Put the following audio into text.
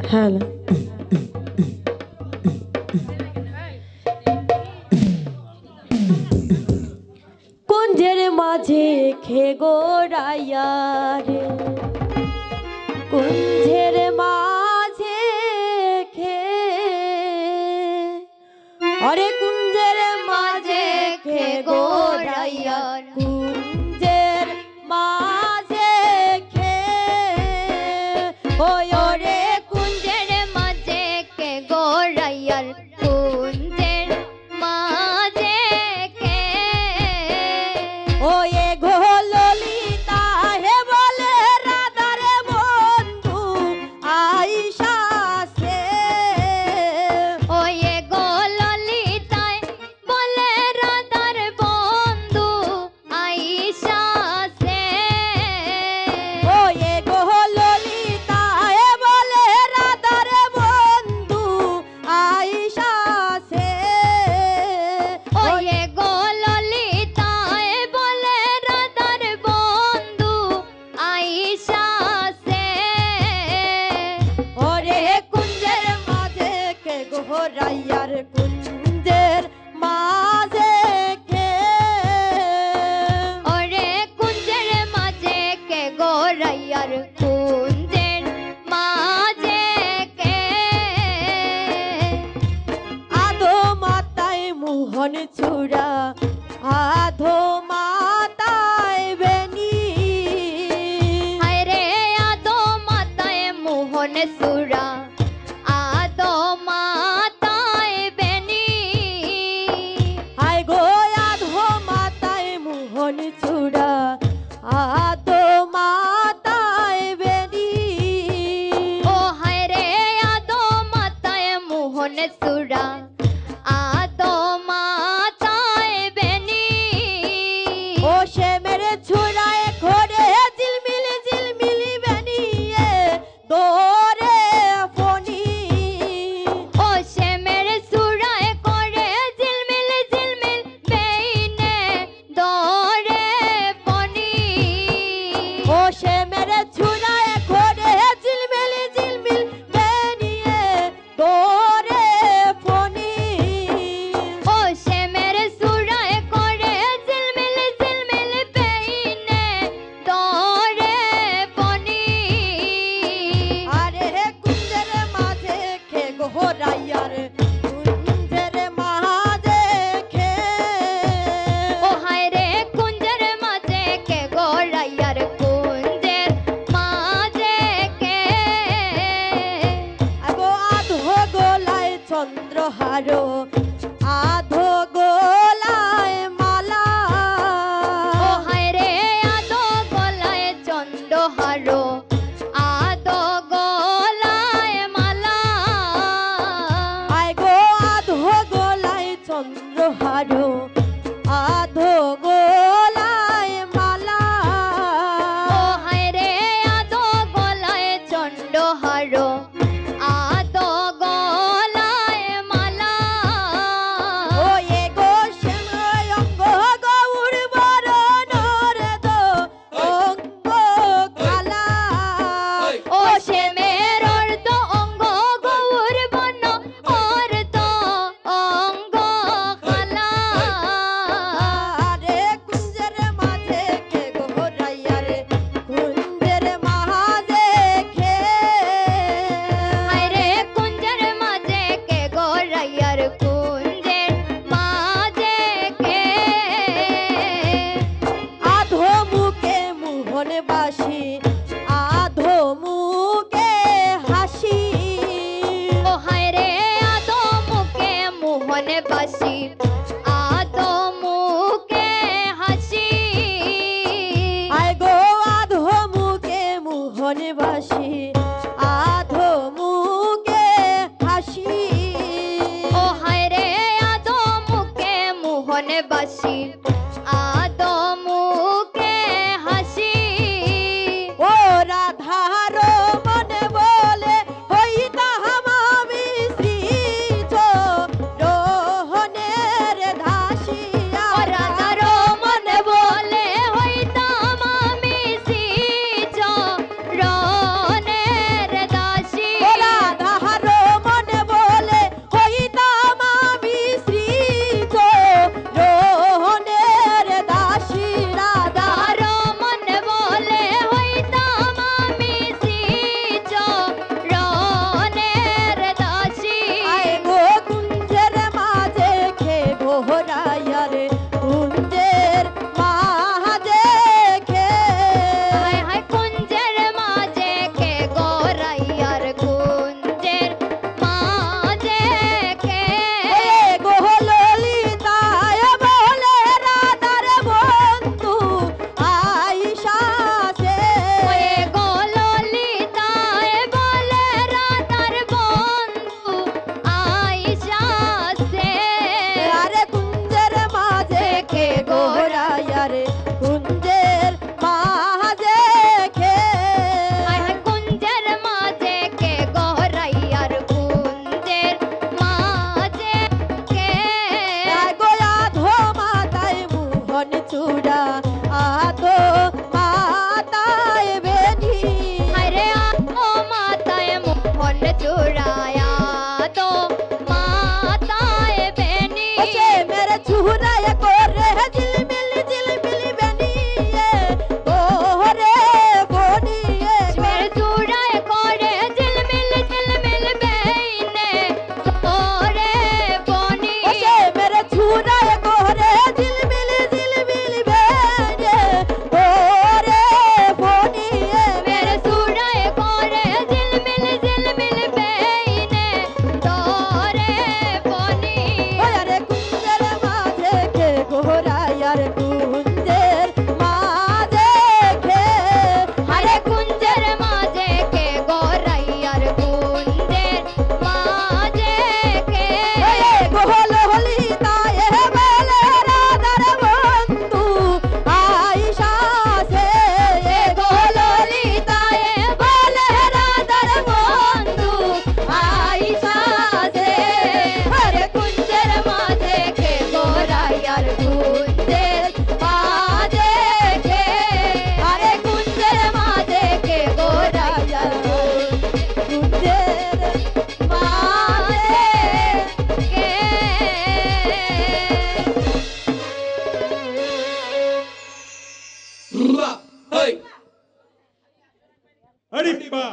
hello কুঞ্জের মাঝে খেগোরাইয়া রে কুঞ্জের মাঝে খে অরে কুঞ্জের মাঝে খেগোরাইয়া কুঞ্জের মাঝে খে ওই ওরে কুঞ্জের মাঝে কে গোরাইয়ার কুঞ্জের মাঝে কে ওই গো ললিতা হে বলে রাধারে বন্ধু আইসা সে ওই গো ললিতায় বলে রাধার বন্ধু আইসা সে ওই গো ললিতা হে বলে রাধারে বন্ধু আইসা সে ওই গো ললিতায় বলে রাধার বন্ধু আইসা সে ওরে কুঞ্জের মাঝে কে গোহরাইয়ার কুঞ্জের মাঝে কে ওরে কুঞ্জের মাঝে কে গোরাইয়ার কুঞ্জের মাঝে কে আধো মাতায় মোহন চূড়া আধো মাতায় বেনি হায় রে আদো মাতায় মোহন সুরা আদো মাতায় বেনি আয় গো আধো মাতায় মোহন চূড়া আধো মাতায় বেনি ও হায় রে আদো মাতায় মোহন সুরা আদো মাতায় বেনি ও সে মেরে ছুড়ায় ঘরে ঝিলমিল ঝিলমিল বেনিয়ে দোরে ফনি ও সে মেরে সুরায় করে ঝিলমিল ঝিলমিল বেইনে দরে পনি ও সে মেরে ছুড়ায় ঘরে ঝিলমিল ঝিলমিল বেনিয়ে দোরে ফনি ও সে মেরে সুরায় করে ঝিলমিল ঝিলমিল বেইনে দরে পনি আরে কুঞ্জের মাঝে খে গোহরাইয়ার কুঞ্জের মাঝে খে ও হায় রে কুঞ্জের মাঝে কে গোরাইয়ার কুঞ্জের মাঝে কে আগো আধো গোলায় চন্দ্রহার আধো গোলায় মালা ও হায় রে আদো গলায় চন্দ্রহার আদো গলায় মালা আয় গো আধো গোলায় চন্দ্রহার আধো গোলায় মালা ও হায় রে আদো গলায় চন্দ্রহার আদো গলায় মালা ও এ গো শ্যাময় অঙ্গ গৌর বরণর দো অঙ্গ খালা ও সে মের অর্ধ অঙ্গ গৌর বর্ণ অর্ধ অঙ্গ খালা আরে কুঞ্জের মাঝে খে গোহরাইয়ার কুঞ্জের মাঝে খে হায় রে কুঞ্জের মাঝে কে গোরাইয়ার কুঞ্জের মাঝে কে আধো মুখে মোহন বাসি আধো মুখে হাসি ও হায় রে আদো মুখে মোহন বাসি আদো মুখে হাসি আয় গো আধো মুখে মোহন বাসি আধো মুখে হাসি ও হায় রে আদো মুখে মোহন বাসি আদো মুখে হাসি ও রাধার মনে বলে হইতা আমি শ্রী রোহনের ধাসিয়া ও রাধার মনে বলে হইতাম আমি হরিপ্পা